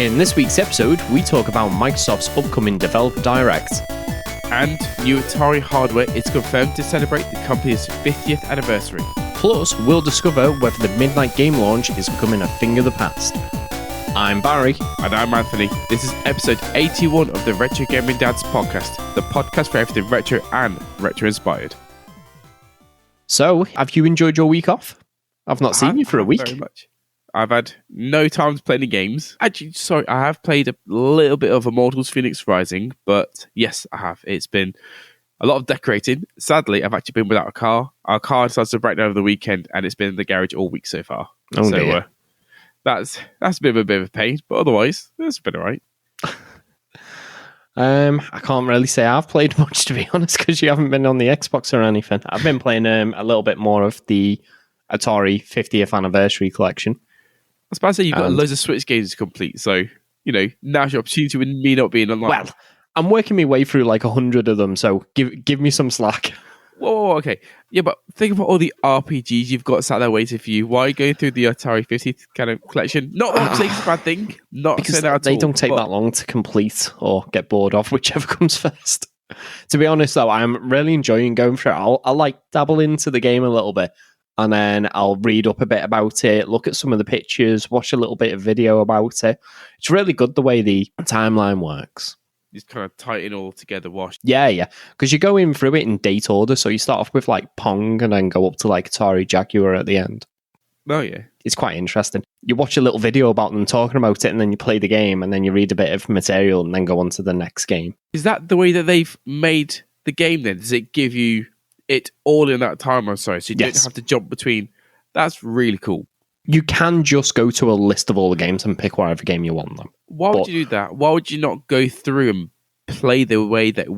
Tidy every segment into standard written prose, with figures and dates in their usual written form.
In this week's episode, we talk about Microsoft's upcoming Developer Direct. And new Atari hardware is confirmed to celebrate the company's 50th anniversary. Plus, we'll discover whether the Midnight game launch is becoming a thing of the past. I'm Barry. And I'm Anthony. This is episode 81 of the Retro Gaming Dads podcast, the podcast for everything retro and retro-inspired. So, have you enjoyed your week off? I've not seen you for a week. Very much. I've had no time to play any games. Actually, sorry, I have played a little bit of Immortals Phoenix Rising, but yes, I have. It's been a lot of decorating. Sadly, I've actually been without a car. Our car decided to break down over the weekend, and it's been in the garage all week so far. Oh, dear. That's a bit of a pain, but otherwise, it's been all right. I can't really say I've played much, to be honest, because you haven't been on the Xbox or anything. I've been playing a little bit more of the Atari 50th anniversary collection. I was about to say you've got loads of Switch games to complete, so, you know, now's your opportunity with me not being online. Well, I'm working my way through like 100 of them, so give me some slack. Whoa, okay. Yeah, but think about all the RPGs you've got sat there waiting for you. Why are you going through the Atari 50th kind of collection? Not that I'm saying it's a bad thing. Not because saying that they don't take that long to complete or get bored of, whichever comes first. To be honest, though, I'm really enjoying going through it. I'll like dabble into the game a little bit, and then I'll read up a bit about it, look at some of the pictures, watch a little bit of video about it. It's really good the way the timeline works. Just kind of tighten all together, wash. Yeah. Because you go in through it in date order, so you start off with like Pong and then go up to like Atari Jaguar at the end. Oh, yeah. It's quite interesting. You watch a little video about them talking about it, and then you play the game, and then you read a bit of material, and then go on to the next game. Is that the way that they've made the game then? Does it give you it all in that time or so you don't have to jump between? That's really cool. You can just go to a list of all the games and pick whatever game you want them. Why would you do that? Why would you not go through and play the way they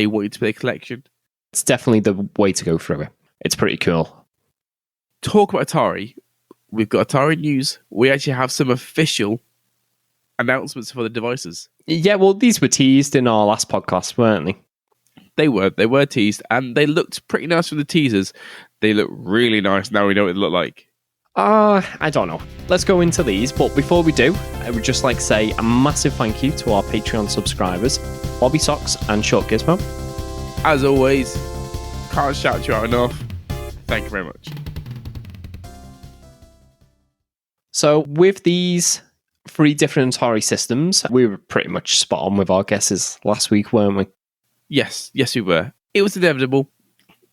want you to play a collection? It's definitely the way to go through it. It's pretty cool. Talk about Atari. We've got Atari news. We actually have some official announcements for the devices. Yeah, well, these were teased in our last podcast, weren't they? They were teased, and they looked pretty nice from the teasers. They look really nice. Now we know what they look like. I don't know. Let's go into these, but before we do, I would just like to say a massive thank you to our Patreon subscribers, Bobby Socks and Short Gizmo. As always, can't shout you out enough. Thank you very much. So with these 3 different Atari systems, we were pretty much spot on with our guesses last week, weren't we? Yes, we were. It was inevitable.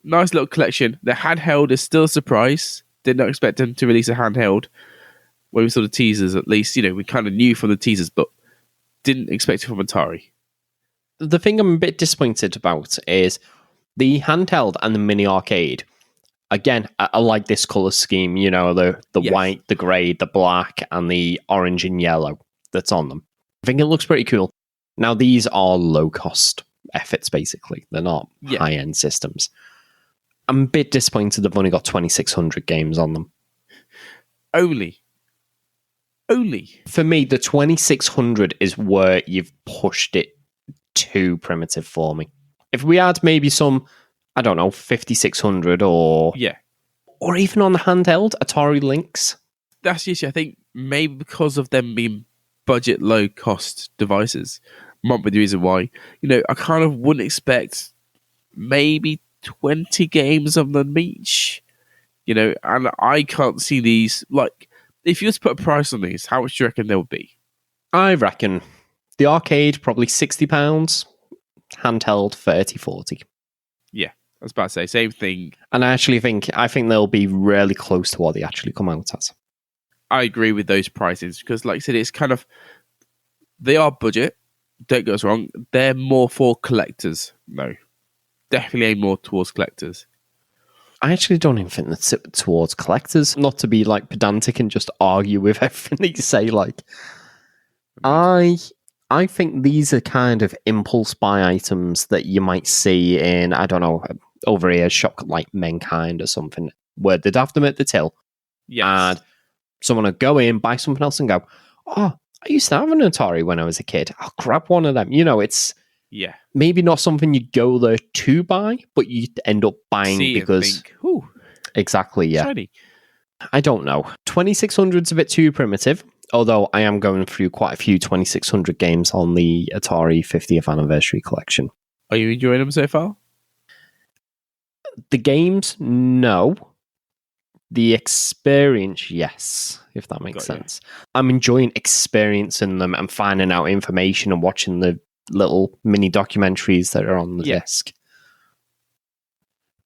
Nice little collection. The handheld is still a surprise. Did not expect them to release a handheld. When we saw the teasers, at least, you know, we kind of knew from the teasers, but didn't expect it from Atari. The thing I'm a bit disappointed about is the handheld and the mini arcade. Again, I like this color scheme, you know, the white, the grey, the black, and the orange and yellow that's on them. I think it looks pretty cool. Now, these are low-cost efforts, basically. They're not high-end systems. I'm a bit disappointed they've only got 2,600 games on them. Only. For me, the 2,600 is where you've pushed it too primitive for me. If we had maybe some, I don't know, 5,600 or even on the handheld, Atari Lynx. That's the issue. I think maybe because of them being budget low-cost devices might be the reason why. You know, I kind of wouldn't expect maybe 20 games of them each, you know, and I can't see these, like, if you were to put a price on these, how much do you reckon they would be? I reckon the arcade, probably £60, handheld, 30, 40. Yeah, I was about to say, same thing. And I think they'll be really close to what they actually come out as. I agree with those prices, because like I said, it's kind of, they are budget, don't get us wrong, they're more for collectors, no. Definitely aim more towards collectors. I actually don't even think that's towards collectors. Not to be like pedantic and just argue with everything that you say. Like, I think these are kind of impulse buy items that you might see in, I don't know, over here, shop like Mankind or something, where they'd have them at the till. Yes. And someone would go in, buy something else and go, oh, I used to have an Atari when I was a kid. I'll grab one of them. You know, it's maybe not something you'd go there to buy, but you'd end up buying because... Ooh, exactly, yeah. shiny. I don't know. 2,600's a bit too primitive. Although I am going through quite a few 2600 games on the Atari 50th anniversary collection. Are you enjoying them so far? The games, no. The experience, yes, if that makes sense. I'm enjoying experiencing them and finding out information and watching the little mini documentaries that are on the disc.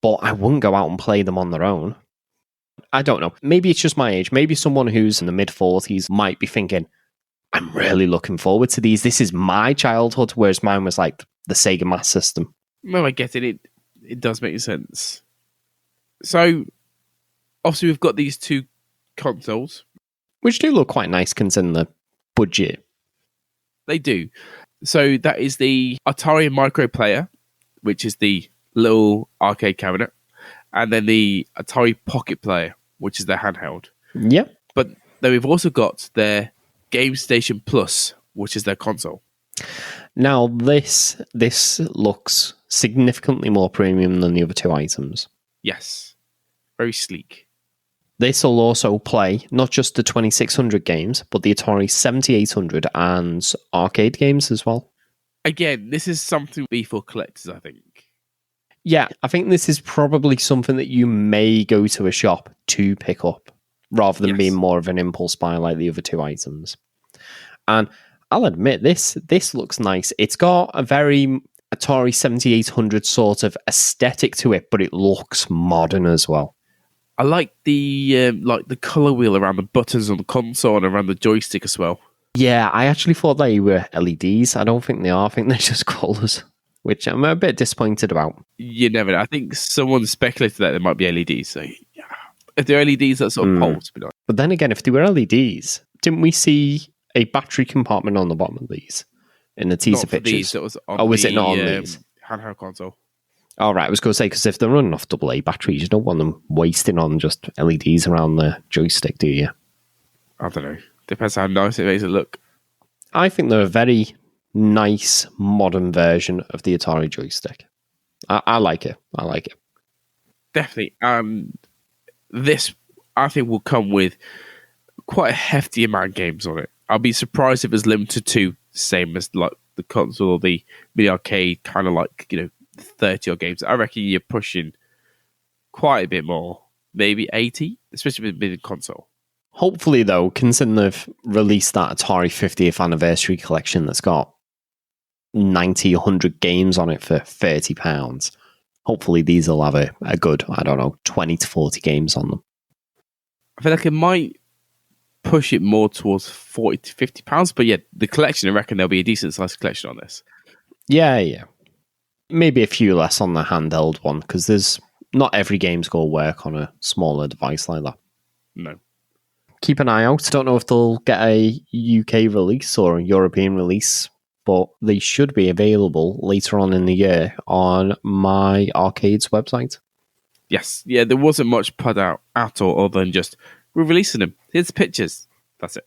But I wouldn't go out and play them on their own. I don't know. Maybe it's just my age. Maybe someone who's in the mid-40s might be thinking, I'm really looking forward to these. This is my childhood, whereas mine was like the Sega Master System. No, I get it. It does make sense. So, obviously, we've got these two consoles. Which do look quite nice considering the budget. They do. So, that is the Atari and MyArcade player, which is the little arcade cabinet. And then the Atari Pocket player, which is their handheld. Yep. But then we've also got their Game Station Plus, which is their console. Now, this looks significantly more premium than the other two items. Yes. Very sleek. This will also play not just the 2600 games, but the Atari 7800 and arcade games as well. Again, this is something for collectors, I think. Yeah, I think this is probably something that you may go to a shop to pick up, rather than being more of an impulse buy like the other two items. And I'll admit, this looks nice. It's got a very Atari 7800 sort of aesthetic to it, but it looks modern as well. I like the color wheel around the buttons on the console and around the joystick as well. Yeah, I actually thought they were LEDs. I don't think they are. I think they're just colours, which I'm a bit disappointed about. You never know. I think someone speculated that they might be LEDs. So yeah. If they're LEDs, that's sort of pulse. But then again, if they were LEDs, didn't we see a battery compartment on the bottom of these in the teaser pictures? It was on was it not on these? Handheld console. All right, I was going to say, because if they're running off AA batteries, you don't want them wasting on just LEDs around the joystick, do you? I don't know. Depends how nice it makes it look. I think they're a very nice, modern version of the Atari joystick. I like it. I like it. Definitely. This, I think, will come with quite a hefty amount of games on it. I'll be surprised if it's limited to same as like the console or the mini arcade, kind of like 30 odd games. I reckon you're pushing quite a bit more, maybe 80, especially with the console. Hopefully, though, considering they've released that Atari 50th anniversary collection that's got 90, 100 games on it for £30. Hopefully, these will have a good, 20 to 40 games on them. I feel like it might push it more towards 40 to £50, but yeah, the collection, I reckon there'll be a decent sized collection on this. Yeah. Maybe a few less on the handheld one, because there's not every game's going to work on a smaller device like that. No. Keep an eye out. Don't know if they'll get a UK release or a European release, but they should be available later on in the year on MyArcade's website. Yes. Yeah, there wasn't much put out at all other than just, we're releasing them. Here's pictures. That's it.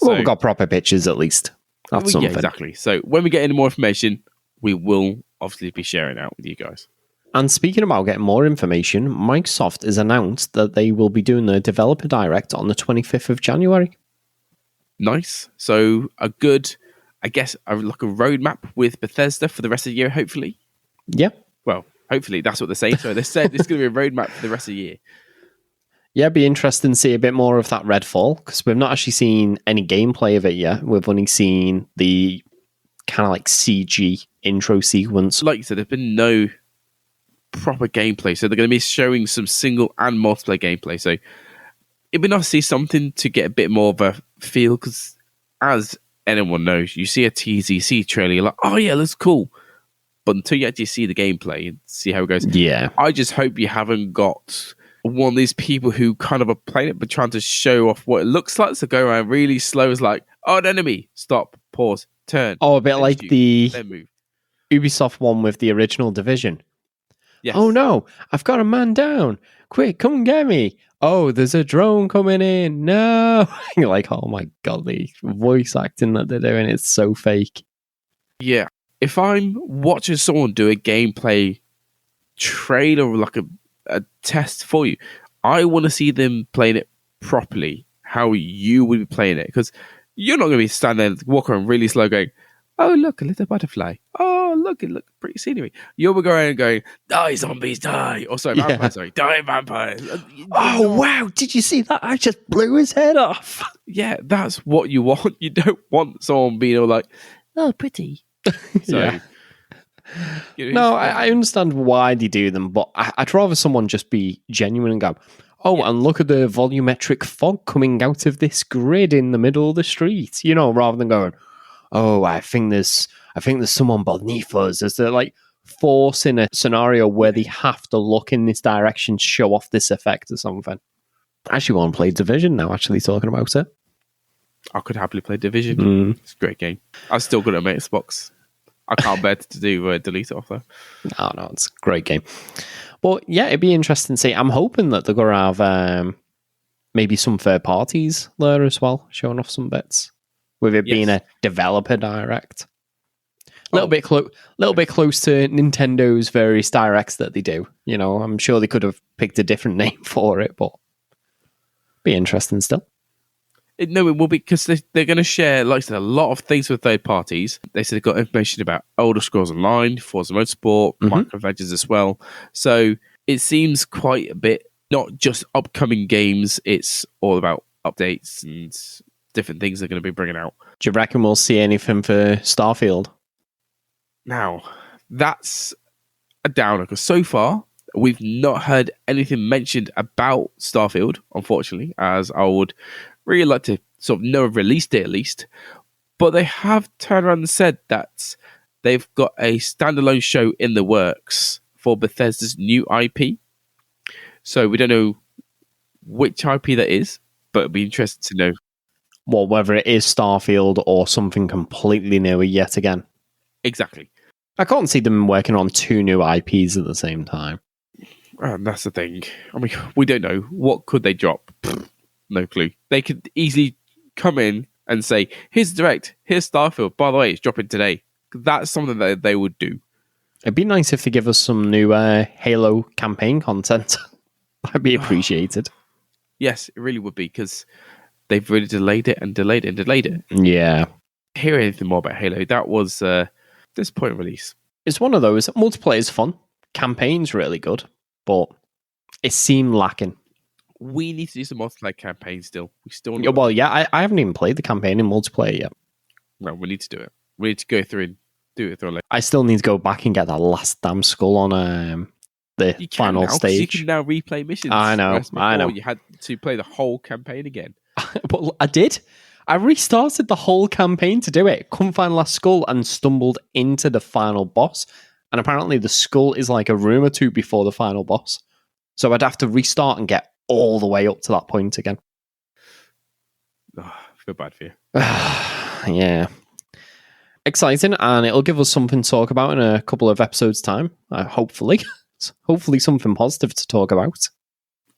Well, we've got proper pictures at least. That's something. Yeah, exactly. So when we get any more information, we will obviously be sharing out with you guys. And speaking about getting more information, Microsoft has announced that they will be doing the Developer Direct on the 25th of January. Nice. So a good, I guess, like a roadmap with Bethesda for the rest of the year, hopefully. Yeah. Well, hopefully that's what they're saying. So they said it's going to be a roadmap for the rest of the year. Yeah, it'd be interesting to see a bit more of that Redfall, because we've not actually seen any gameplay of it yet. We've only seen the kind of like CG intro sequence. Like you said, there's been no proper gameplay, so they're going to be showing some single and multiplayer gameplay. So it'd be nice to see something to get a bit more of a feel, because as anyone knows, you see a TZC trailer, you're like, oh yeah, that's cool. But until you actually see the gameplay and see how it goes, yeah, I just hope you haven't got one of these people who kind of are playing it but trying to show off what it looks like. So go around really slow, is like, oh, an enemy, stop, pause, turn. Oh, a bit like the then move. Ubisoft one with the original Division. Yes. Oh no, I've got a man down. Quick, come and get me. Oh, there's a drone coming in. No. You're like, oh my God, the voice acting that they're doing, it's so fake. Yeah. If I'm watching someone do a gameplay trailer, like a test for you, I want to see them playing it properly, how you would be playing it. Because You're not going to be standing there, walking around really slow going, oh, look, a little butterfly. Oh, look, pretty scenery. You'll be going and going, die, zombies, die. Or sorry, vampires, sorry. Die, vampires. Wow, did you see that? I just blew his head off. Yeah, that's what you want. You don't want someone being all like, oh, pretty. So, yeah. No, I understand why they do them, but I'd rather someone just be genuine and go, and look at the volumetric fog coming out of this grid in the middle of the street, rather than going, oh, I think there's someone beneath us. As they're like forcing a scenario where they have to look in this direction to show off this effect or something. I actually want to play Division now, actually talking about it. I could happily play Division. It's a great game. I've still got it on my Xbox. I can't bear to do delete it off though. No, it's a great game. But yeah, it'd be interesting to see. I'm hoping that they're going to have maybe some third parties there as well, showing off some bits. With it being a developer direct. A little bit close to Nintendo's various directs that they do. I'm sure they could have picked a different name for it, but be interesting still. No, it will be because they're going to share, like I said, a lot of things with third parties. They said they've got information about Elder Scrolls Online, Forza Motorsport, Minecraft Legends as well. So it seems quite a bit, not just upcoming games, it's all about updates and different things they're going to be bringing out. Do you reckon we'll see anything for Starfield? Now, that's a downer because so far we've not heard anything mentioned about Starfield, unfortunately, as I would really like to sort of know a release date at least. But they have turned around and said that they've got a standalone show in the works for Bethesda's new IP. So we don't know which IP that is, but it'd be interesting to know. Well, whether it is Starfield or something completely new yet again. Exactly. I can't see them working on two new IPs at the same time. And that's the thing. I mean, we don't know. What could they drop? No clue. They could easily come in and say, here's Direct, here's Starfield. By the way, it's dropping today. That's something that they would do. It'd be nice if they give us some new Halo campaign content. That'd be appreciated. Yes, it really would be, because they've really delayed it and delayed it and delayed it. Yeah. Hear anything more about Halo? That was disappointing release. It's one of those. Multiplayer's fun. Campaign's really good, but it seemed lacking. We need to do some multiplayer campaigns still. We still need I haven't even played the campaign in multiplayer yet. No, we need to do it. We need to go through and do it through. I still need to go back and get that last damn skull on the final stage. You can now replay missions. I know. You had to play the whole campaign again. But I did. I restarted the whole campaign to do it. Couldn't find the last skull and stumbled into the final boss. And apparently the skull is like a room or two before the final boss. So I'd have to restart and get all the way up to that point again. Oh, I feel bad for you. Yeah. Exciting, and it'll give us something to talk about in a couple of episodes' time, hopefully. Hopefully something positive to talk about.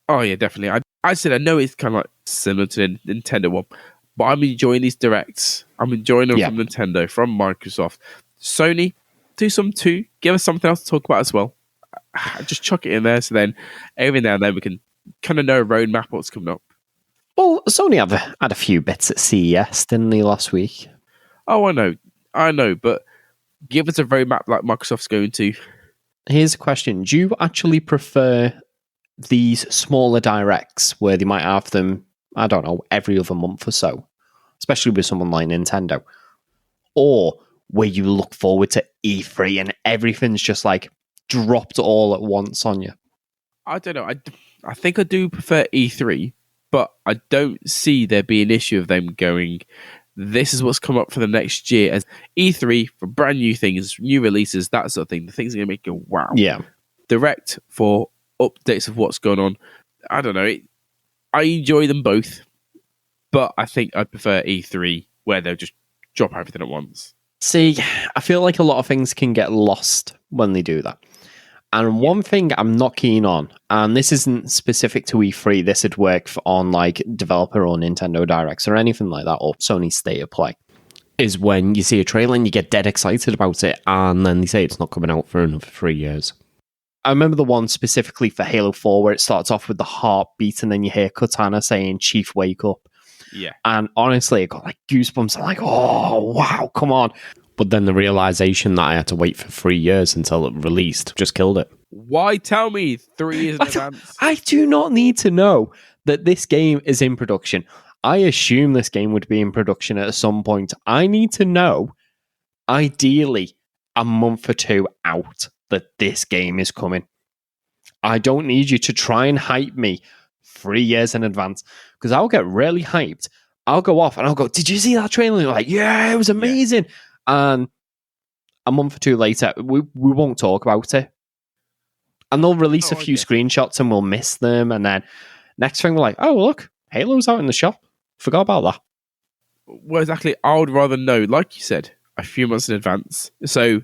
Oh, yeah, definitely. I said I know it's kind of like similar to the Nintendo one, but I'm enjoying these directs. I'm enjoying them from Nintendo, from Microsoft. Sony, do some too. Give us something else to talk about as well. Just chuck it in there, so then every now and then we can kind of know a roadmap what's coming up. Well, Sony had a few bits at CES, didn't they, last week? Oh, I know, but give us a roadmap like Microsoft's going to. Here's a question. Do you actually prefer these smaller directs where they might have them, I don't know, every other month or so, especially with someone like Nintendo, or where you look forward to E3 and everything's just like dropped all at once on you? I don't know. I think I do prefer E3, but I don't see there be an issue of them going, this is what's come up for the next year as E3 for brand new things, new releases, that sort of thing. The things are going to make you wow. Yeah. Direct for updates of what's going on. I don't know. I enjoy them both, but I think I prefer E3 where they'll just drop everything at once. See, I feel like a lot of things can get lost when they do that. And one thing I'm not keen on, and this isn't specific to E3, this would work on like developer or Nintendo Directs or anything like that, or Sony State of Play, is when you see a trailer and you get dead excited about it, and then they say it's not coming out for another 3 years. I remember the one specifically for Halo 4 where it starts off with the heartbeat and then you hear Cortana saying, "Chief, wake up." Yeah. And honestly, I got like goosebumps. I'm like, oh, wow, come on. But then the realization that I had to wait for 3 years until it released just killed it. Why tell me 3 years in advance? I do not need to know that this game is in production. I assume this game would be in production at some point. I need to know, ideally, a month or two out that this game is coming. I don't need you to try and hype me 3 years in advance, because I'll get really hyped. I'll go off and I'll go, did you see that trailer? And you're like, yeah, it was amazing. Yeah. And a month or two later, we won't talk about it. And they'll release a few screenshots and we'll miss them. And then next thing we're like, oh, look, Halo's out in the shop. Forgot about that. Well, exactly. I would rather know, like you said, a few months in advance. So,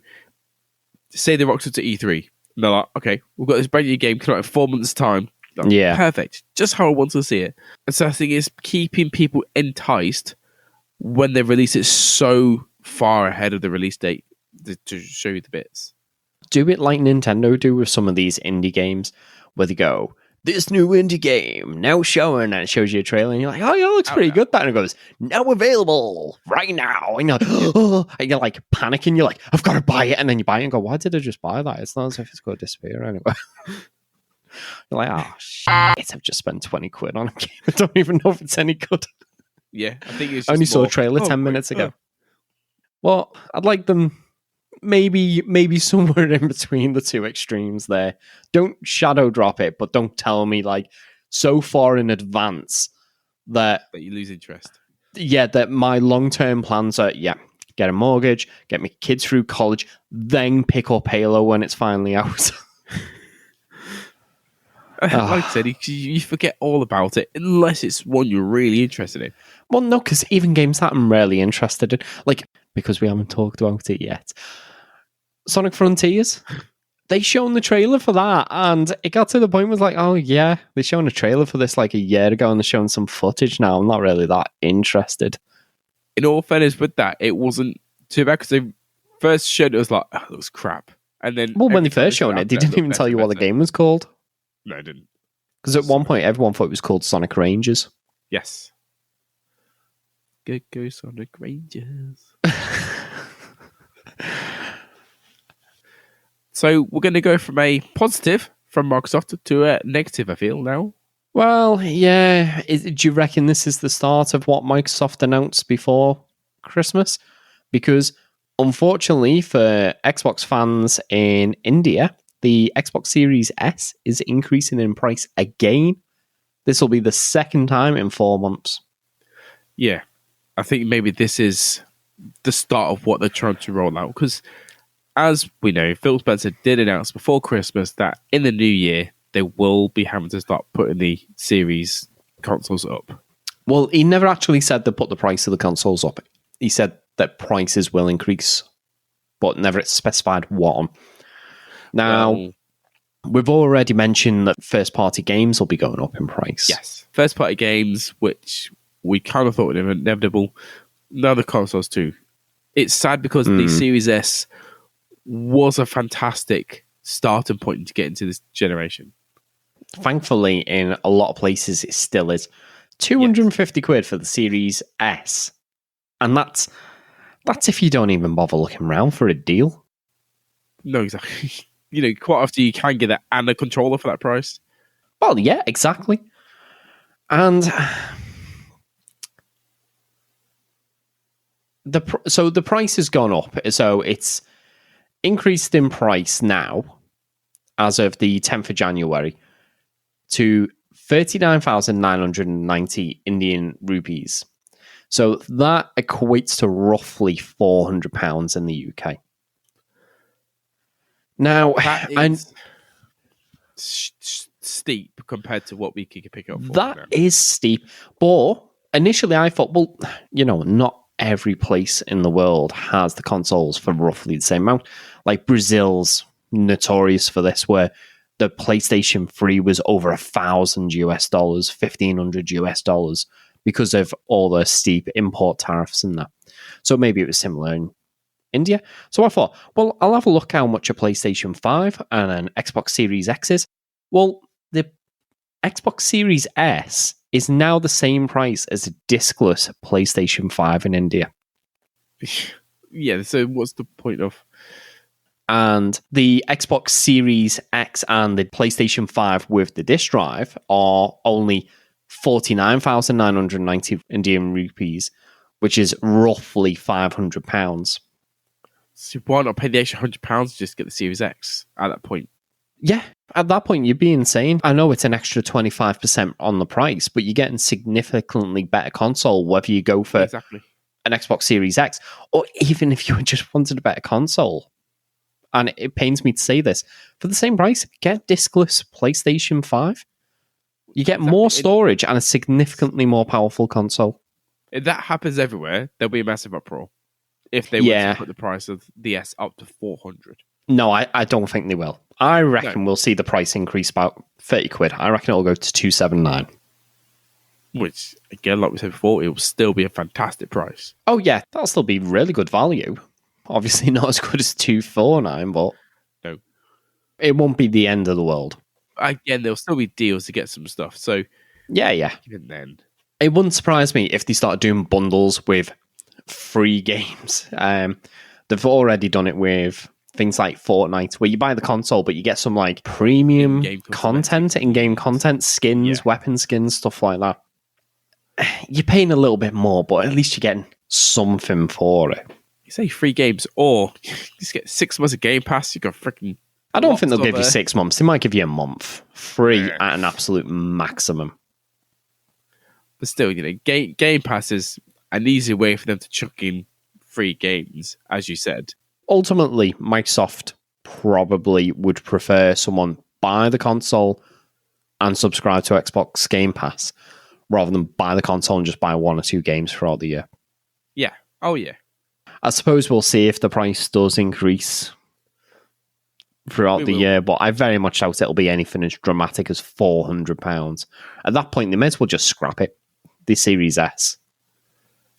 say they rocked up to E3. And they're like, okay, we've got this brand new game coming out in 4 months' time. Like, yeah. Perfect. Just how I want to see it. And so I think it's keeping people enticed when they release it so far ahead of the release date to show you the bits. Do it like Nintendo do with some of these indie games, where they go, this new indie game now showing, and it shows you a trailer, and you're like, oh, yeah, it looks pretty good. That, and it goes, now available right now. And you're like, oh, and you're like panicking. You're like, I've got to buy it. And then you buy it and go, why did I just buy that? It's not as if it's going to disappear anyway. You're like, oh, shit, I've just spent 20 quid on a game. I don't even know if it's any good. Yeah, I think it's just I only saw a trailer 10 minutes ago. Well, I'd like them maybe somewhere in between the two extremes there. Don't shadow drop it, but don't tell me like so far in advance that you lose interest. Yeah, that my long-term plans are, get a mortgage, get my kids through college, then pick up Halo when it's finally out. Like I said, you forget all about it unless it's one you're really interested in. Well, no, because even games that I'm really interested in, like, because we haven't talked about it yet, Sonic Frontiers, they shown the trailer for that, and it got to the point where it was like, oh yeah, they shown a trailer for this like a year ago, and they're showing some footage now. I'm not really that interested. In all fairness with that, it wasn't too bad, because they first showed it was like, oh, it looks crap. And then, well, when they first showed it, they didn't even tell you what the game was called. No, I didn't. Because at one point, everyone thought it was called Sonic Rangers. Yes. Go Sonic Rangers. So we're going to go from a positive from Microsoft to a negative, I feel, now. Well, yeah. Do you reckon this is the start of what Microsoft announced before Christmas? Because unfortunately for Xbox fans in India, the Xbox Series S is increasing in price again. This will be the second time in 4 months. Yeah. I think maybe this is the start of what they're trying to roll out. Because as we know, Phil Spencer did announce before Christmas that in the new year, they will be having to start putting the Series consoles up. Well, he never actually said they put the price of the consoles up. He said that prices will increase, but never specified what on. Now, we've already mentioned that first-party games will be going up in price. Yes. First-party games, which we kind of thought were inevitable. Now the consoles too. It's sad because the Series S was a fantastic starting point to get into this generation. Thankfully, in a lot of places, it still is. 250 quid for the Series S. And that's if you don't even bother looking around for a deal. No, exactly. You know, quite often you can get that and a controller for that price. Well, yeah, exactly. And so the price has gone up. So it's increased in price now, as of the 10th of January, to 39,990 Indian rupees. So that equates to roughly £400 in the UK. Now, and steep compared to what we could pick up for. That is steep. But initially I thought, well, you know, not every place in the world has the consoles for roughly the same amount. Like Brazil's notorious for this, where the PlayStation 3 was over $1,000 US, $1,500 US, because of all the steep import tariffs and that. So maybe it was similar in India. So I thought, well, I'll have a look how much a PlayStation 5 and an Xbox Series X is. Well, the Xbox Series S is now the same price as a discless PlayStation 5 in India. Yeah, so what's the point of... And the Xbox Series X and the PlayStation 5 with the disc drive are only 49,990 Indian rupees, which is roughly £500. So why not pay the extra £100 to just get the Series X at that point? Yeah, at that point, you'd be insane. I know it's an extra 25% on the price, but you're getting significantly better console, whether you go for Exactly. an Xbox Series X, or even if you just wanted a better console. And it pains me to say this, for the same price, get discless PlayStation 5. You get more storage and a significantly more powerful console. If that happens everywhere, there'll be a massive uproar. If they were to put the price of the S up to 400. No, I don't think they will. I reckon we'll see the price increase about 30 quid. I reckon it'll go to 279. Which, again, like we said before, it will still be a fantastic price. Oh, yeah, that'll still be really good value. Obviously not as good as 249, but no, it won't be the end of the world. Again, there'll still be deals to get some stuff. So yeah. Even then, it wouldn't surprise me if they start doing bundles with free games. They've already done it with things like Fortnite, where you buy the console, but you get some like premium content, in-game content, skins, weapon skins, stuff like that. You're paying a little bit more, but at least you're getting something for it. You say free games, or just get 6 months of Game Pass. You got freaking. I don't think they'll give you 6 months. They might give you a month free at an absolute maximum. But still, Game Pass is an easy way for them to chuck in free games, as you said. Ultimately, Microsoft probably would prefer someone buy the console and subscribe to Xbox Game Pass rather than buy the console and just buy 1 or 2 games throughout the year. Yeah. Oh, yeah. I suppose we'll see if the price does increase throughout the year, but I very much doubt it'll be anything as dramatic as £400. At that point, they may as well just scrap it. The Series S.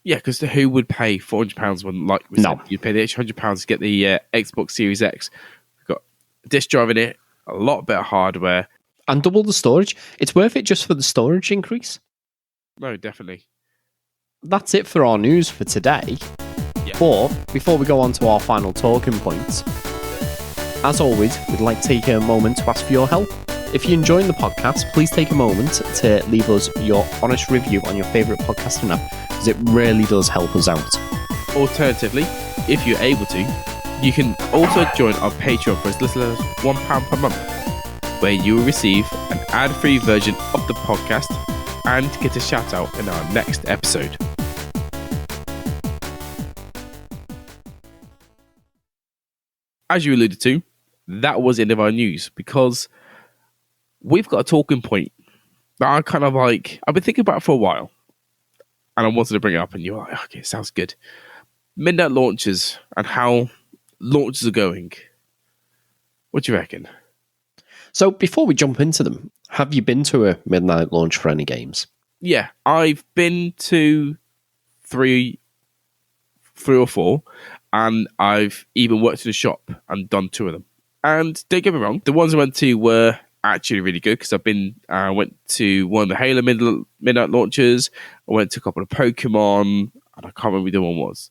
Yeah, because who would pay £400 when, like we said, you'd pay the extra £100 to get the Xbox Series X? We've got a disc drive in it, a lot better hardware. And double the storage. It's worth it just for the storage increase. No, definitely. That's it for our news for today. Yeah. But before we go on to our final talking points, as always, we'd like to take a moment to ask for your help. If you're enjoying the podcast, please take a moment to leave us your honest review on your favourite podcasting app, because it really does help us out. Alternatively, if you're able to, you can also join our Patreon for as little as £1 per month, where you will receive an ad-free version of the podcast and get a shout out in our next episode. As you alluded to, that was the end of our news, because we've got a talking point that I've been thinking about for a while, and I wanted to bring it up, and you're like, okay, sounds good. Midnight launches and how launches are going. What do you reckon? So before we jump into them, have you been to a midnight launch for any games? Yeah, I've been to three or four, and I've even worked in a shop and done 2 of them. And don't get me wrong, the ones I went to were actually really good, because I went to one of the Halo midnight launches, I went to a couple of Pokemon, and I can't remember who the one was.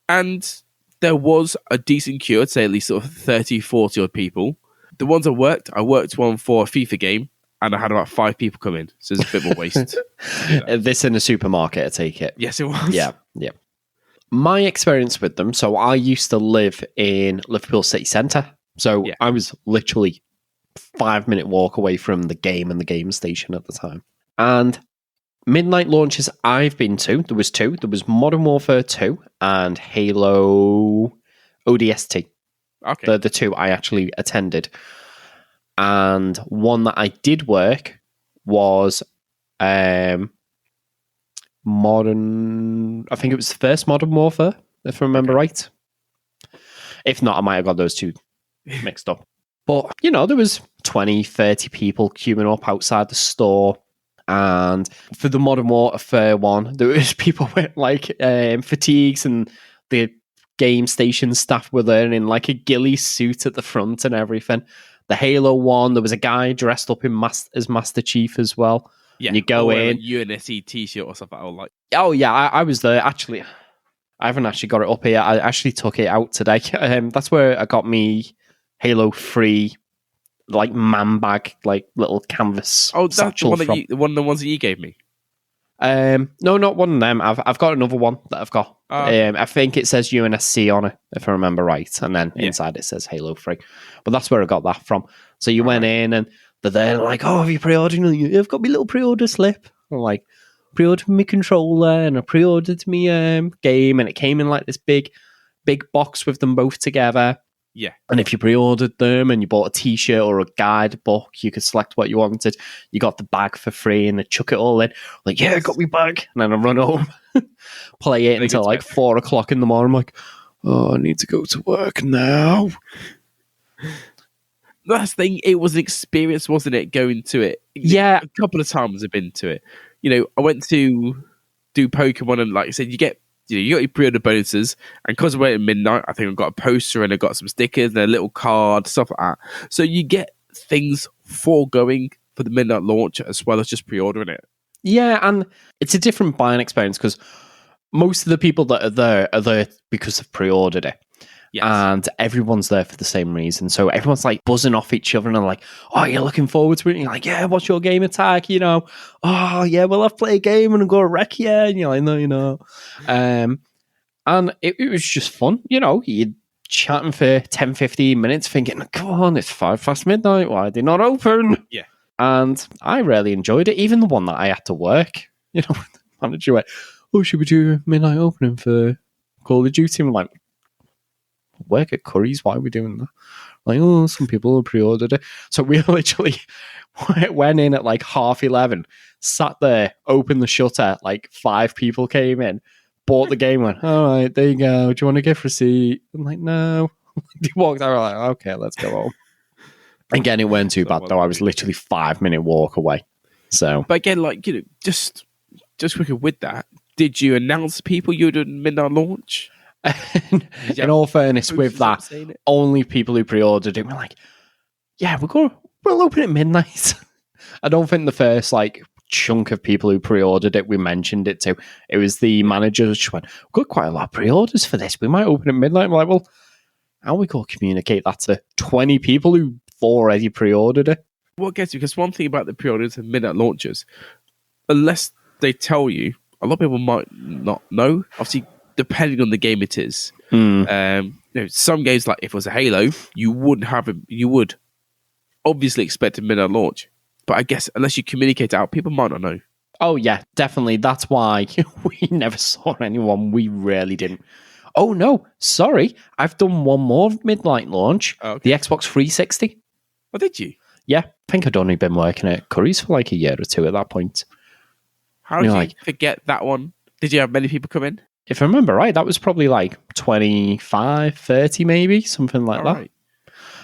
And there was a decent queue, I'd say at least sort of 30, 40 odd people. The ones I worked one for a FIFA game, and I had about 5 people come in, so it's a bit more waste. This in a supermarket, I take it. Yes, it was. Yeah. My experience with them, so I used to live in Liverpool city centre, so I was literally 5-minute walk away from the game and the game station at the time. And midnight launches I've been to, there was 2. There was Modern Warfare 2 and Halo ODST. Okay. They're the 2 I actually attended. And one that I did work was I think it was the first Modern Warfare, if I remember right. If not, I might have got those 2 mixed up. But, there was 20, 30 people queuing up outside the store. And for the Modern Warfare one, there was people with fatigues, and the game station staff were there in like a ghillie suit at the front and everything. The Halo one, there was a guy dressed up as Master Chief as well. Yeah, And you go in. Like UNSC t-shirt or something. Or like, oh yeah, I was there actually. I haven't actually got it up here. I actually took it out today. That's where I got me Halo 3 like man bag, like little canvas. oh, that's the satchel one that from. one of the ones that you gave me. No, not one of them. I've got another one that I've got. Okay. I think it says UNSC on it, if I remember right, and then Yeah. inside it says Halo 3. But that's where I got that from. So you went in and they're there like, oh, have you pre-ordered? I've got my little pre-order slip. I'm like, pre-ordered my controller and I pre-ordered my game, and it came in like this big box with them both together. Yeah. And if you pre-ordered them and you bought a t-shirt or a guidebook, you could select what you wanted. You got the bag for free and they chuck it all in. Like, yeah, I got my bag. And then I run home, play it until like 4 o'clock in the morning. I'm like, oh, I need to go to work now. Last thing, it was an experience, wasn't it, going to it? Yeah. A couple of times I've been to it. I went to do Pokemon, and like I said, you got your pre-order bonuses, and because I went at midnight, I think I got a poster and I got some stickers and a little card, stuff like that. So you get things foregoing for the midnight launch as well as just pre-ordering it. Yeah, and it's a different buying experience because most of the people that are there because they've pre-ordered it. Yes. And everyone's there for the same reason. So everyone's like buzzing off each other and like, oh, you're looking forward to it. And you're like, yeah, what's your game attack? Oh, yeah, well, I've played a game and I'm going to wreck you. And you're like, no, and it was just fun. You're chatting for 10, 15 minutes thinking, come on, it's 5 past midnight. Why are they not open? Yeah. And I really enjoyed it. Even the one that I had to work, the manager went, oh, should we do midnight opening for Call of Duty? I'm like, work at Curry's, why are we doing that? Like, oh, some people have pre-ordered it. So we literally went in at like 11:30, sat there, opened the shutter, like 5 people came in, bought the game, went, all right, there you go, do you want a gift receipt? I'm like, no. He walked out, like, okay, let's go home. Again, it weren't too bad though. I was literally 5-minute walk away. So, but again, like, just quickly with that, did you announce to people you were doing midnight launch? In all fairness, with that, only people who pre-ordered it were like, yeah, we'll open at midnight. I don't think the first like chunk of people who pre-ordered it, we mentioned it to. It was the manager which went, we've got quite a lot of pre-orders for this. We might open at midnight. I'm like, well, how we go communicate that to 20 people who already pre-ordered it? Well, gets you, because one thing about the pre-orders and midnight launches, unless they tell you, a lot of people might not know. Obviously, depending on the game it is. Some games, like if it was a Halo, you would obviously expect a midnight launch. But I guess unless you communicate it out, people might not know. Oh yeah, definitely. That's why we never saw anyone. We really didn't. Oh no, sorry. I've done one more midnight launch. Okay. The Xbox 360. Oh, did you? Yeah, I think I'd only been working at Curry's for like a year or two at that point. How did you forget that one? Did you have many people come in? If I remember right, that was probably like 25, 30 maybe, something like that. Right.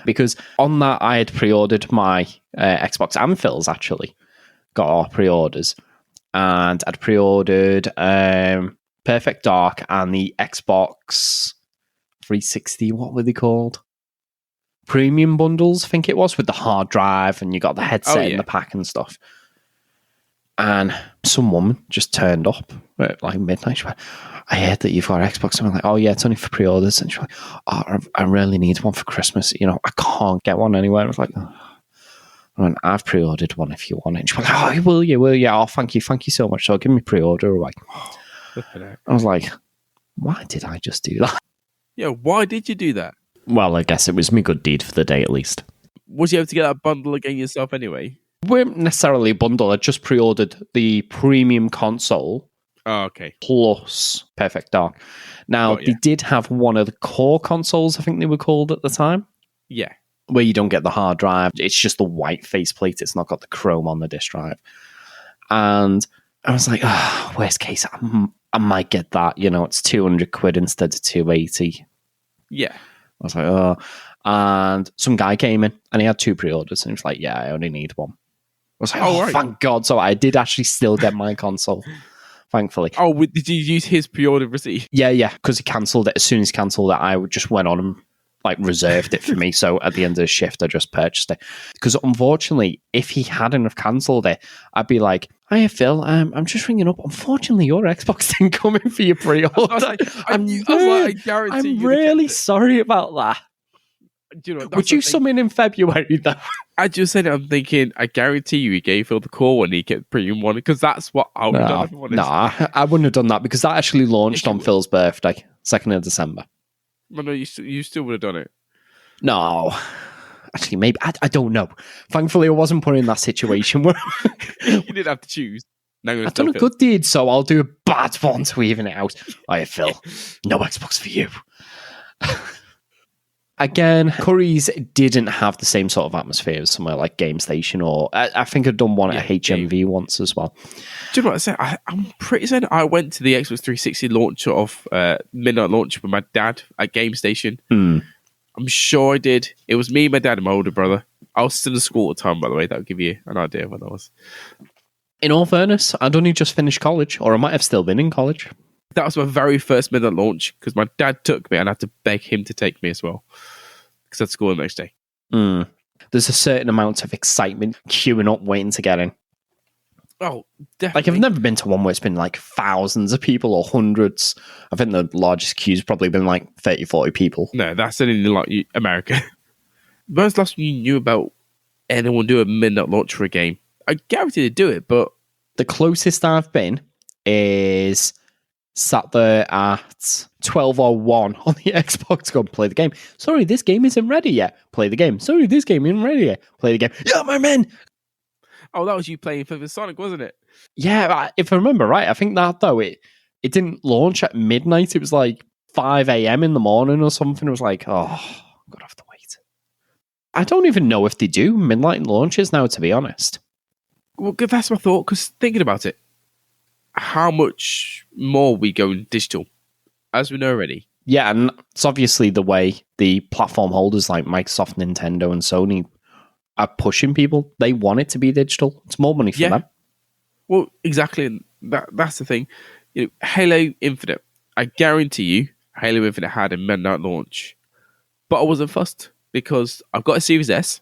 Because on that, I had pre-ordered my Xbox and Phil's, actually. Got our pre-orders. And I'd pre-ordered Perfect Dark and the Xbox 360, what were they called? Premium bundles, I think it was, with the hard drive, and you got the headset in the pack and stuff. And some woman just turned up at like midnight. She went, I heard that you've got an Xbox. And I'm like, oh yeah, it's only for pre-orders. And she's like, oh, I really need one for Christmas. I can't get one anywhere. I was like, I've pre-ordered one if you want it. And she's like, oh, will you? Oh, thank you so much. So give me pre-order. Like, I was like, why did I just do that? Yeah, why did you do that? Well, I guess it was me good deed for the day at least. Was you able to get that bundle again yourself anyway? Weren't necessarily a bundle. I just pre-ordered the premium console. Oh, okay. Plus Perfect Dark. Now, they did have one of the core consoles, I think they were called at the time. Yeah. Where you don't get the hard drive. It's just the white faceplate. It's not got the chrome on the disc drive. And I was like, worst case, I might get that. It's 200 quid instead of 280. Yeah. I was like, oh. And some guy came in and he had 2 pre-orders. And he was like, yeah, I only need 1. I was like, thank God. So I did actually still get my console, thankfully. Oh, did you use his pre-order receipt? Yeah, because he cancelled it. As soon as he cancelled it, I just went on and reserved it for me. So at the end of the shift, I just purchased it. Because unfortunately, if he hadn't have cancelled it, I'd be like, Hiya, Phil. I'm just ringing up. Unfortunately, your Xbox didn't come in for your pre-order. I guarantee I'm you really sorry about that. Do you know, Would you summon in February, though? I just said it, I'm thinking, I guarantee you he gave Phil the call when he kept premium one, because that's what I would have done. No, I wouldn't have done that, because that actually launched on Phil's birthday, 2nd of December. Well, no, you still would have done it. No. Actually, maybe. I don't know. Thankfully, I wasn't put in that situation where... You didn't have to choose. I've done a good deed, so I'll do a bad one to even it out. Hiya, Phil. No Xbox for you. Again, Curry's didn't have the same sort of atmosphere as somewhere like Game Station, or I think I'd done one at HMV once as well. Do you know what I said? I'm pretty certain I went to the Xbox 360 launch of midnight launch with my dad at Game Station. I'm sure I did. It was me, my dad, and my older brother. I was still in school at the time, by the way. That would give you an idea of when I was. In all fairness, I'd only just finished college, or I might have still been in college. That was my very first midnight launch, because my dad took me and I had to beg him to take me as well, because I had school the next day. There's a certain amount of excitement queuing up, waiting to get in. Oh, definitely. Like, I've never been to one where it's been like thousands of people or hundreds. I think the largest queue's probably been like 30, 40 people. No, that's only like America. When was the last time you knew about anyone do a midnight launch for a game? I guarantee they'd do it, but... The closest I've been is sat there at 12:01 on the Xbox going, play the game. Sorry, this game isn't ready yet. Play the game. Sorry, this game isn't ready yet. Play the game. Yeah, my man! Oh, that was you playing for the Sonic, wasn't it? Yeah, if I remember right, I think that, though, it didn't launch at midnight. It was like 5 a.m. in the morning or something. It was like, oh, I'm going to have to wait. I don't even know if they do midnight launches now, to be honest. Well, that's my thought, because thinking about it, how much more we go in digital, as we know already. Yeah, and it's obviously the way the platform holders like Microsoft, Nintendo, and Sony are pushing people. They want it to be digital. It's more money for them. Well, exactly. And that's the thing. You know, Halo Infinite, I guarantee you, Halo Infinite had a midnight launch. But I wasn't fussed, because I've got a Series S.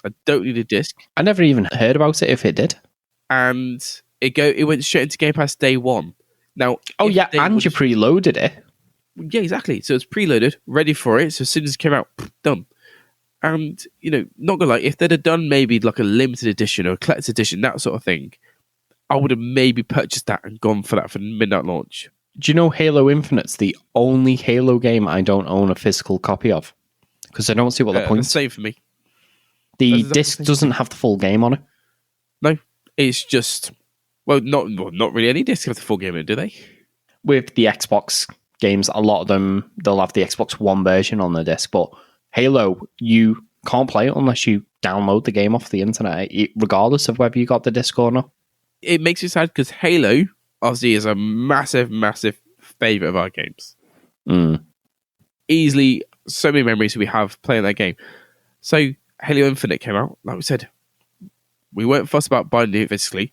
I don't need a disc. I never even heard about it if it did. And it went straight into Game Pass day one. Now, and you preloaded it. Yeah, exactly. So it's preloaded, ready for it. So as soon as it came out, done. And, you know, not gonna lie, if they'd have done maybe like a limited edition or a collector's edition, that sort of thing, I would have maybe purchased that and gone for that for midnight launch. Do you know Halo Infinite's the only Halo game I don't own a physical copy of? Because I don't see what the point is. Same for me. The disc doesn't have the full game on it. No, it's just... Well, not really any discs have the full game in it, do they? With the Xbox games, a lot of them, they'll have the Xbox One version on the disc, but Halo, you can't play it unless you download the game off the internet, regardless of whether you got the disc or not. It makes me sad, because Halo, obviously, is a massive, massive favourite of our games. Easily, so many memories we have playing that game. So, Halo Infinite came out, like we said. We weren't fussed about buying it physically.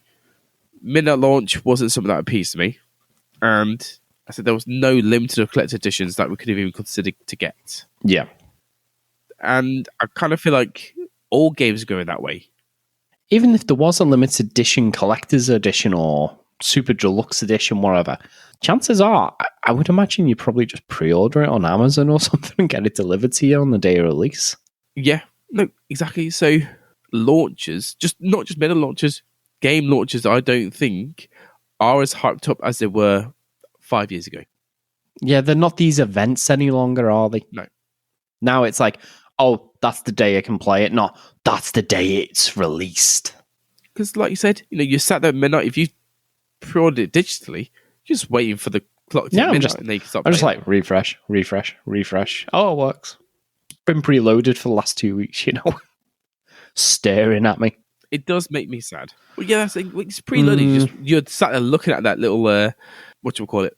Midnight launch wasn't something that appeased to me. And I said there was no limited or collector editions that we could have even considered to get. Yeah. And I kind of feel like all games are going that way. Even if there was a limited edition, collector's edition, or super deluxe edition, whatever, chances are, I would imagine you probably just pre-order it on Amazon or something and get it delivered to you on the day of release. Yeah, no, exactly. So launches, not just meta launches, game launches, I don't think are as hyped up as they were 5 years ago. Yeah, they're not these events any longer, are they? No. Now it's like, oh, that's the day I can play it. No, that's the day it's released. Because like you said, you know, you sat there at midnight. If you pre-ordered it digitally, you're just waiting for the clock to hit midnight and then you can start I'm just like, refresh. Oh, it works. Been preloaded for the last 2 weeks, you know. Staring at me. It does make me sad. Well, yeah, that's it's preloaded. You're sat there looking at that little whatchamacallit,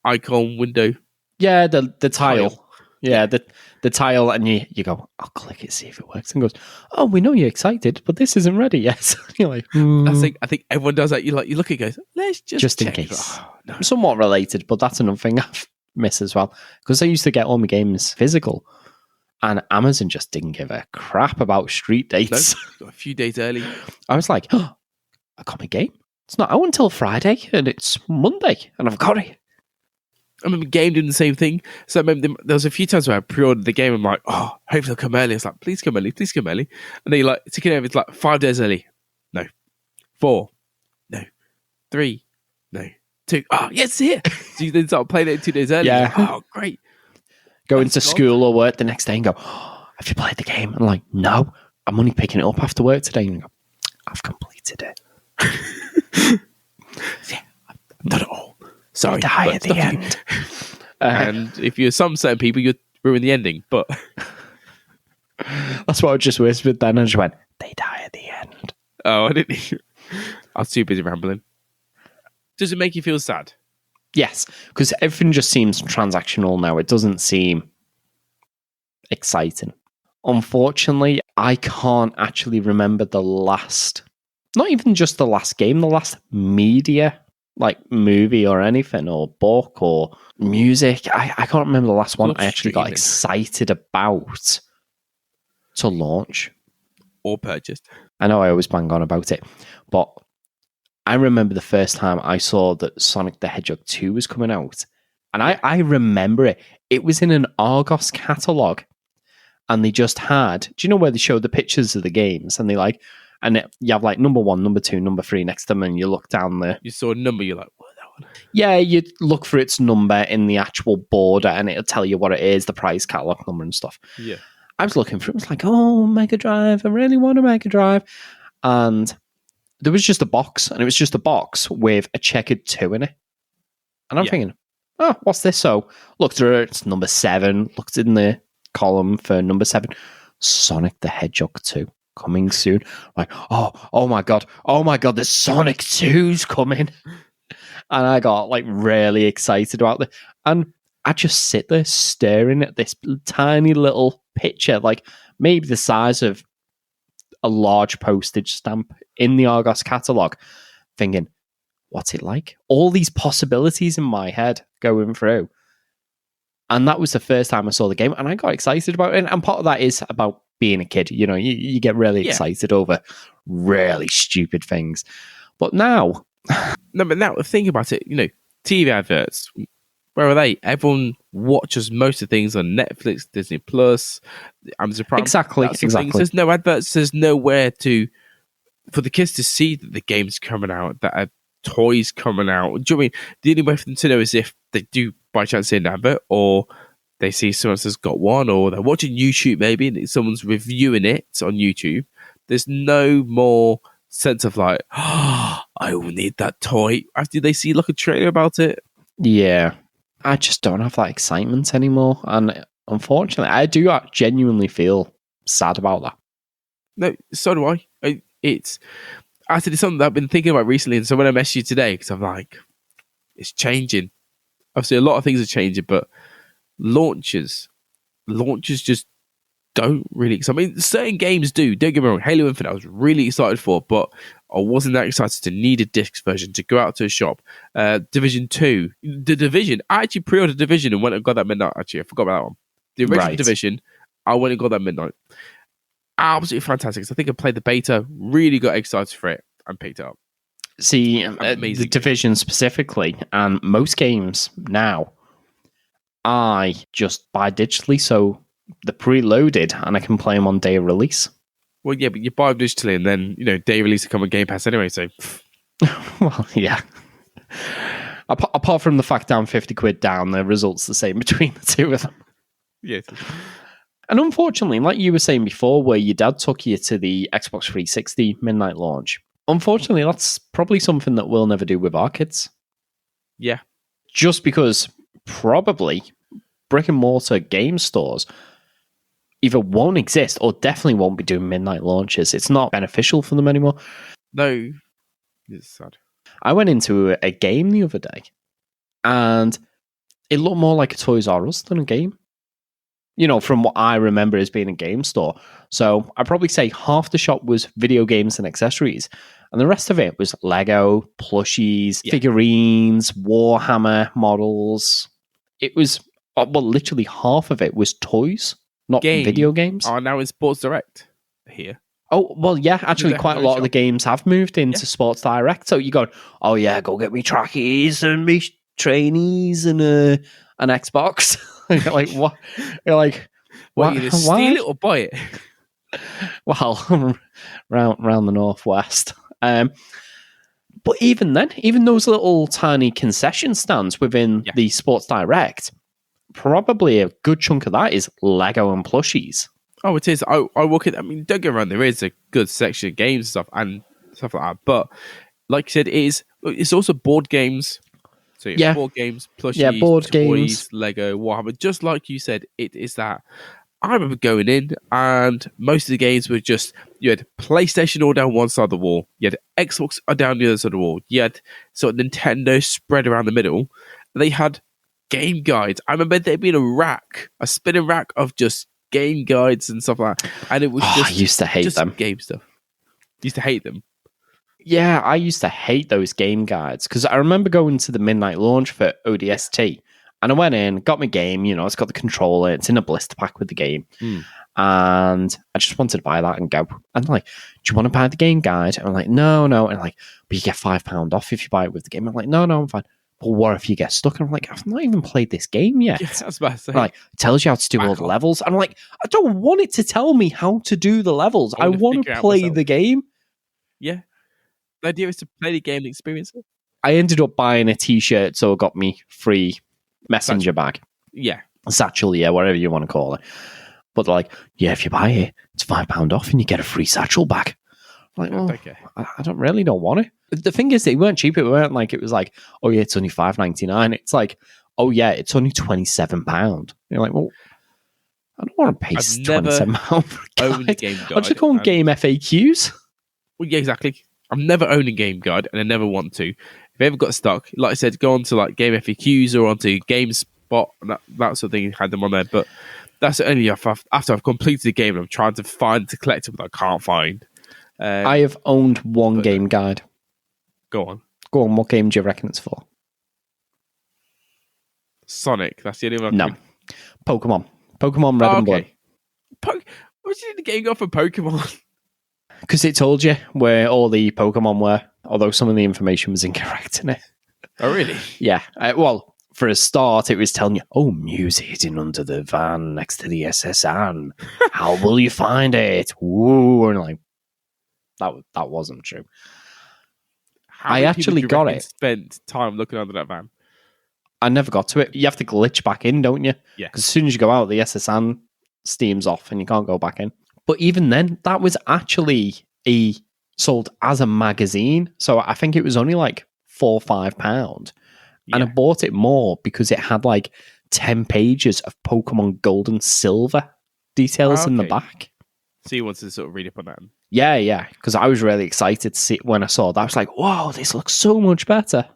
icon window. Yeah, the tile. Yeah, the tile, and you go, I'll click it, see if it works, and goes, oh, we know you're excited, but this isn't ready yet. You're like, I think everyone does that. You look at it, goes, let's just in case. Oh, no. Somewhat related, but that's another thing I've missed as well, because I used to get all my games physical. And Amazon just didn't give a crap about street dates. No, a few days early. I was like, oh, I got my game. It's not out until Friday, and it's Monday, and I've got it. I remember Game doing the same thing. So I remember there was a few times where I pre-ordered the game. I'm like, oh, hopefully they'll come early. It's like, please come early, please come early. And they like ticking over. It's like 5 days early. No. 4. No. 3. No. 2. Oh, yes, it's here. So you then start playing it 2 days early. Yeah. Like, oh, great. Go into school or work the next day and go, oh, have you played the game? And I'm like, no, I'm only picking it up after work today. And I go, I've completed it. Yeah, I've done it all. Sorry, die at the end. And if you're some certain people, you'd ruin the ending. But that's what I just whispered then. I just went, they die at the end. Oh, I didn't. I was too busy rambling. Does it make you feel sad? Yes, because everything just seems transactional now. It doesn't seem exciting. Unfortunately, I can't actually remember the last, not even just the last game, the last media, like movie or anything, or book or music. I can't remember the last one I actually got excited about to launch. Or purchased. I know I always bang on about it, but I remember the first time I saw that Sonic the Hedgehog 2 was coming out. And I remember it. It was in an Argos catalogue. And they just had, do you know where they show the pictures of the games? And they like, you have like number 1, number 2, number 3 next to them, and you look down there. You saw a number, you're like, what, that one? Yeah, you look for its number in the actual border, and it'll tell you what it is, the price catalog number and stuff. Yeah. I was looking for it. I was like, oh, Mega Drive. I really want a Mega Drive. And there was just a box, and it was just a box with a checkered 2 in it. And I'm thinking, oh, what's this? So looked through it, it's number 7. Looked in the column for number 7. Sonic the Hedgehog 2 coming soon. Like, oh my god, the Sonic 2's coming. And I got like really excited about it. And I just sit there staring at this tiny little picture, like maybe the size of a large postage stamp in the Argos catalogue, thinking, what's it like? All these possibilities in my head going through. And that was the first time I saw the game, and I got excited about it. And part of that is about being a kid. You know, you get really excited over really stupid things. But now... No, but now think about it, you know, TV adverts, where are they? Everyone watches most of the things on Netflix, Disney Plus, Amazon Prime. Exactly. There's no adverts. There's nowhere for the kids to see that the game's coming out, that a toys coming out. Do you know what I mean? The only way for them to know is if they do by chance see an advert, or they see someone else has got one, or they're watching YouTube maybe and someone's reviewing it on YouTube. There's no more sense of like, oh, I will need that toy after they see like a trailer about it. Yeah. I just don't have that excitement anymore. And unfortunately, I do genuinely feel sad about that. No, so do I. It's something that I've been thinking about recently. And so when I messaged you today, because I'm like, it's changing. Obviously, a lot of things are changing, but launches just don't really. I mean, certain games do. Don't get me wrong. Halo Infinite, I was really excited for, but I wasn't that excited to need a disc version to go out to a shop. Division 2, the Division. I actually pre-ordered Division and went and got that midnight. Actually, I forgot about that one. The original Division, I went and got that midnight. Absolutely fantastic. So I think I played the beta, really got excited for it, and picked it up. See, the Division specifically, and most games now, I just buy digitally, so they're preloaded, and I can play them on day of release. Well, yeah, but you buy them digitally, and then, you know, day release to come on Game Pass anyway, so... Well, yeah. Apart from the fact I'm 50 quid down, the result's the same between the two of them. Yes. And unfortunately, like you were saying before, where your dad took you to the Xbox 360 midnight launch, unfortunately, that's probably something that we'll never do with our kids. Yeah. Just because probably brick and mortar game stores either won't exist or definitely won't be doing midnight launches. It's not beneficial for them anymore. No. It's sad. I went into a game the other day and it looked more like a Toys R Us than a game. You know, from what I remember as being a game store. So I'd probably say half the shop was video games and accessories. And the rest of it was Lego, plushies, figurines, Warhammer models. It was, well, literally half of it was toys, not video games. Are now in Sports Direct here. Oh, well, yeah, actually, Left quite a no lot of the shop. games have moved into Sports Direct. So you go, oh, yeah, go get me trackies and me trainees and an Xbox. You're like, what? You're like, What, what? you just Why? steal it or buy it? Well, round the northwest. But even then, even those little tiny concession stands within Yeah. the Sports Direct, probably a good chunk of that is Lego and plushies. Oh, it is. I walk in. I mean, don't get me wrong. There is a good section of games and stuff like that. But like you said, it's also board games. So Yeah. board games, plushies, Yeah, board toys, games. Lego, Warhammer. Just like you said, it is that. I remember going in, and most of the games were just you had PlayStation all down one side of the wall, you had Xbox down the other side of the wall, you had sort of Nintendo spread around the middle. They had game guides. I remember there being a spinning rack of just game guides and stuff like that, and it was I used to hate them. Game stuff. Used to hate them. Yeah, I used to hate those game guides because I remember going to the midnight launch for ODST and I went in, got my game, it's got the controller, it's in a blister pack with the game. And I just wanted to buy that and go. And like, do you want to buy the game guide? And I'm like, no. And like, but you get £5 off if you buy it with the game. I'm like, no, I'm fine. But what if you get stuck? And I'm like, I've not even played this game yet. Yeah, I was about to say. Like, it tells you how to do all the levels. I'm like, I don't want it to tell me how to do the levels. I want to play the game. Yeah. The idea is to play the game and experience it. I ended up buying a t-shirt, so it got me free messenger bag. Yeah. Satchel, yeah, whatever you want to call it. But they're like, yeah, if you buy it, it's £5 off and you get a free satchel bag. I'm like, well, okay. I don't want it. The thing is, they weren't cheap. It weren't like, it was like, oh yeah, it's only $5.99. It's like, oh yeah, it's only £27. You're like, well, I don't want to pay £27 for a guide. Game guide. I'll just go on Game FAQs. Well, yeah, exactly. I've never owned a game guide, and I never want to. If I ever got stuck, like I said, go on to like Game FAQs or onto GameSpot, and that sort of thing. Had them on there, but that's only after I've completed the game and I'm trying to find the collectible that I can't find. I have owned one game guide. Go on. What game do you reckon it's for? Sonic. That's the only one. No. Pokemon Red and Blue. What did you need the game guide for Pokemon? Because it told you where all the Pokemon were, although some of the information was incorrect in it. Oh, really? Yeah. Well, for a start, it was telling you, oh, Mew's hidden under the van next to the SSN. How will you find it? Woo. And like, that wasn't true. I actually got it. Spent time looking under that van. I never got to it. You have to glitch back in, don't you? Yeah. Because as soon as you go out, the SSN steams off and you can't go back in. But even then, that was actually sold as a magazine. So I think it was only like £4 or £5. Yeah. And I bought it more because it had like 10 pages of Pokemon Gold and Silver details in the back. So you wanted to sort of read up on that? Yeah. Because I was really excited to see when I saw that. I was like, wow, this looks so much better.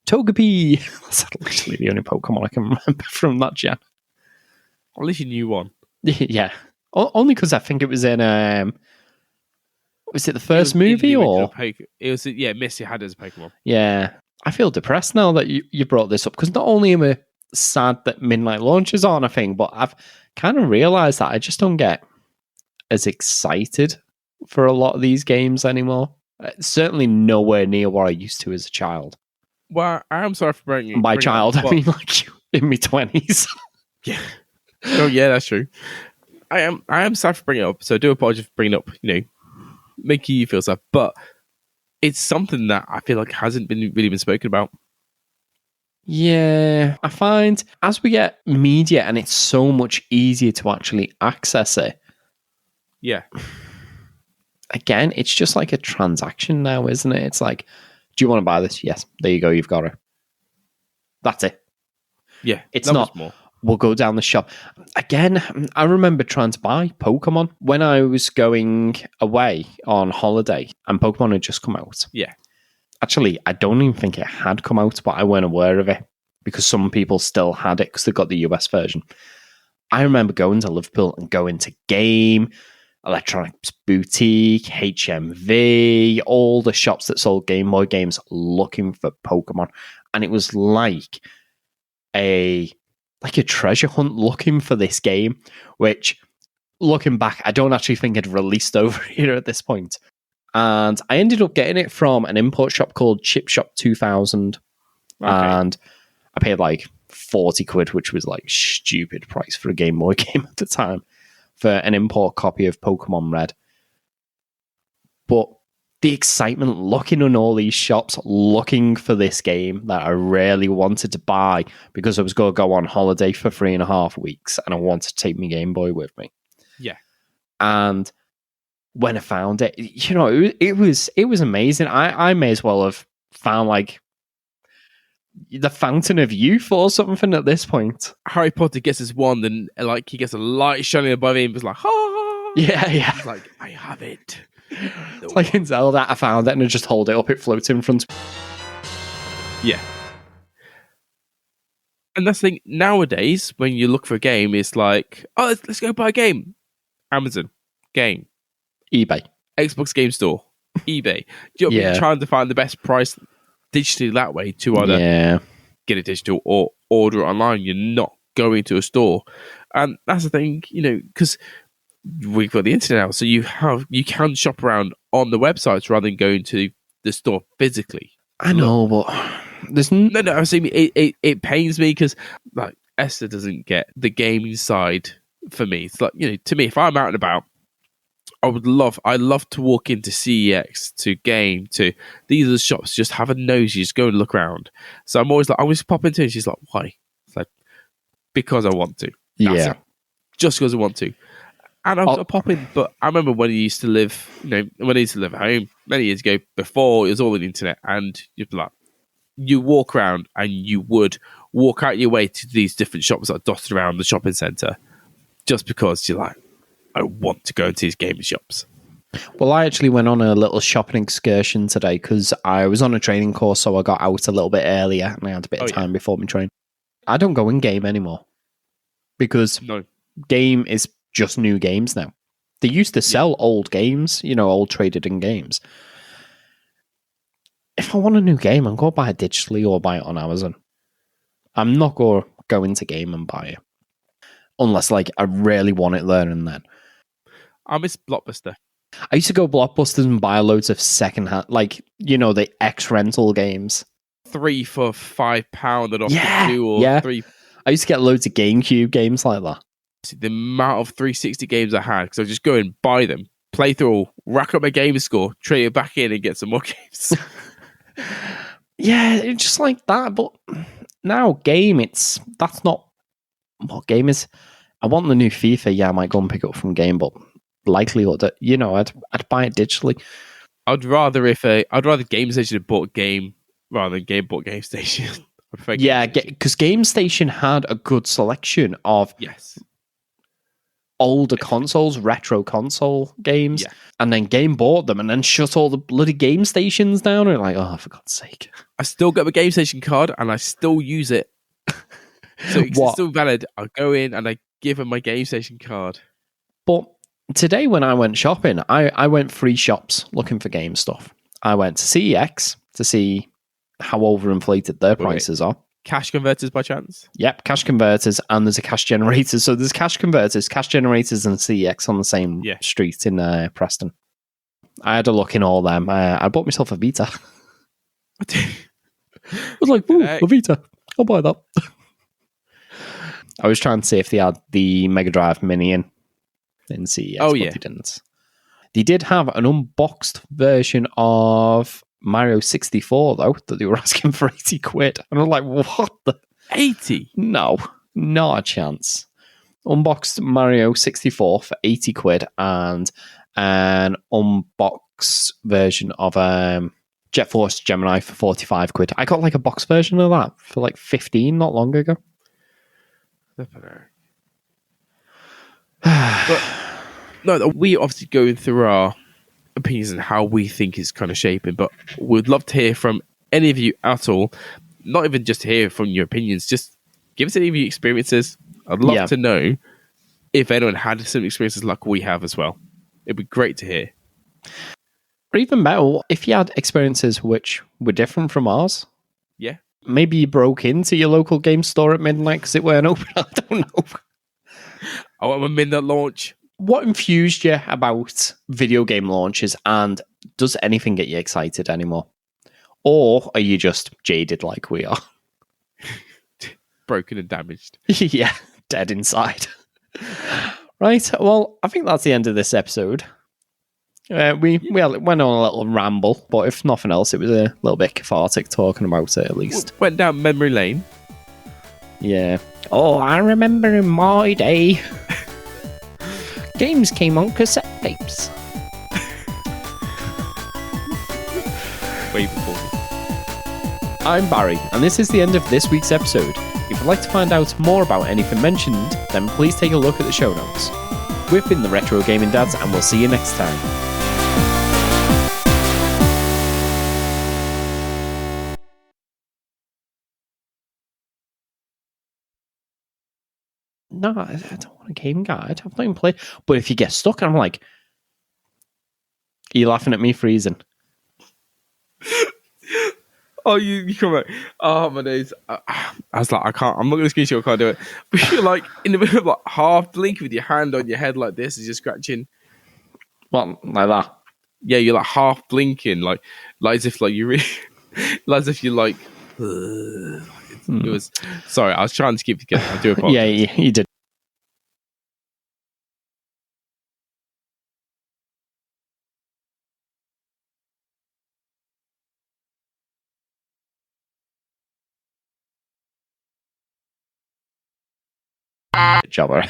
Togepi. That's literally the only Pokemon I can remember from that gen. At least you knew one. Yeah. Only because I think it was in was it the first movie or it was Misty had as a Pokemon. Yeah. I feel depressed now that you brought this up because not only am I sad that midnight launches aren't a thing, but I've kind of realized that I just don't get as excited for a lot of these games anymore. Certainly nowhere near what I used to as a child. Well, I'm sorry for bringing by child, I mean like in my 20s. Yeah. Oh yeah, that's true. I am sad for bringing it up, so I do apologize for bringing it up, making you feel sad, but it's something that I feel like hasn't really been spoken about. Yeah, I find as we get media and it's so much easier to actually access it. Yeah. Again, it's just like a transaction now, isn't it? It's like, do you want to buy this? Yes. There you go, you've got it. That's it. Yeah. It's not more. We'll go down the shop. Again, I remember trying to buy Pokemon when I was going away on holiday and Pokemon had just come out. Yeah. Actually, I don't even think it had come out, but I weren't aware of it because some people still had it because they got the US version. I remember going to Liverpool and going to Game, Electronics Boutique, HMV, all the shops that sold Game Boy games looking for Pokemon. And it was like a treasure hunt looking for this game, which looking back, I don't actually think it released over here at this point. And I ended up getting it from an import shop called Chip Shop 2000. Okay. And I paid like 40 quid, which was like stupid price for a Game Boy game at the time, for an import copy of Pokemon Red. But the excitement looking in all these shops, looking for this game that I really wanted to buy because I was going to go on holiday for 3.5 weeks and I wanted to take my Game Boy with me. Yeah. And when I found it, you know, it was amazing. I may as well have found like the Fountain of Youth or something at this point. Harry Potter gets his wand and like he gets a light shining above him. It's like, ha! Yeah. He's like, I have it. It's like in Zelda, I found it and I just hold it up, it floats in front of me. Yeah. And that's the thing, nowadays, when you look for a game, it's like, oh, let's go buy a game. Amazon, game. eBay. Xbox Game Store, eBay. Do you know what I mean? Trying to find the best price digitally that way to either get it digital or order it online. You're not going to a store. And that's the thing, you know, because we've got the internet now, so you can shop around on the websites rather than going to the store physically. I know, but there's no. I was saying it pains me because like Esther doesn't get the gaming side for me. It's like, you know, to me, if I'm out and about, I love to walk into CEX, to Game, to these are the shops, just have a nosy, just go and look around. So I'm always like, I always pop into it, and she's like, why? It's like, because I want to. That's it. Just because I want to. And I'll pop in, but I remember when I used to live, you know, when I used to live at home many years ago, before it was all on the internet, and you'd be like, you walk around and you would walk out your way to these different shops that are dotted around the shopping centre just because you're like, I want to go into these gaming shops. Well, I actually went on a little shopping excursion today because I was on a training course, so I got out a little bit earlier and I had a bit of time before my train. I don't go in Game anymore because Game is just new games now. They used to sell old games, you know, old traded in games. If I want a new game, I'm going to buy it digitally or buy it on Amazon. I'm not going to go into Game and buy it. Unless, like, I really want it there and then. I miss Blockbuster. I used to go Blockbusters and buy loads of secondhand, like, you know, the X-rental games. 3 for £5 and off 2 or 3. I used to get loads of GameCube games like that. The amount of 360 games I had, because I just go and buy them, play through all, rack up my game score, trade it back in and get some more games. Yeah, it's just like that. But now Game, that's not what Game is. I want the new FIFA. Yeah, I might go and pick it up from Game, but likelihood that, you know, I'd buy it digitally. I'd rather Game Station had bought Game rather than Game bought Game Station. Because Game Station had a good selection of older consoles, retro console games, and then Game bought them and then shut all the bloody Game Stations down. And like, oh, for God's sake. I still got my Game Station card and I still use it. So it's still valid. I go in and I give him my Game Station card. But today when I went shopping, I went 3 shops looking for game stuff. I went to CEX to see how overinflated their prices are. Cash converters by chance? Yep, cash converters, and there's a cash generator. So there's cash converters, cash generators, and CEX on the same street in Preston. I had a look in all them. I bought myself a Vita. I was like, ooh, a Vita. I'll buy that. I was trying to see if they had the Mega Drive Mini in CEX, but they didn't. They did have an unboxed version of Mario 64, though, that they were asking for 80 quid. And I'm like, what the? 80? No, not a chance. Unboxed Mario 64 for 80 quid and an unboxed version of Jet Force Gemini for 45 quid. I got like a box version of that for like 15 not long ago. But no, we obviously going through our opinions and how we think is kind of shaping, but we'd love to hear from any of you at all. Not even just hear from your opinions, just give us any of your experiences. I'd love to know if anyone had some experiences like we have as well. It'd be great to hear. Or even better, if you had experiences which were different from ours. Yeah. Maybe you broke into your local game store at midnight because it weren't open. I don't know. I want a midnight launch. what infused you about video game launches, and does anything get you excited anymore? Or are you just jaded like we are? Broken and damaged. Yeah, dead inside. Right, well, I think that's the end of this episode. We went on a little ramble, but if nothing else, it was a little bit cathartic talking about it at least. Went down memory lane. Yeah. Oh, I remember in my day, games came on cassette tapes. Way before. I'm Barry, and this is the end of this week's episode. If you'd like to find out more about anything mentioned, then please take a look at the show notes. We've been the Retro Gaming Dads, and we'll see you next time. No, I don't want a game guide. I've not even played. But if you get stuck, I'm like, are you laughing at me freezing? Oh, you come back. Oh, my days. I was like, I'm not going to screenshot, I can't do it. But you're like in the middle of like half blink with your hand on your head like this as you're scratching. What, like that? Yeah, you're like half blinking, like as if like you really, like as if you're like, it was, sorry, I was trying to keep it together. I do apologize. Yeah, you did. Jobber.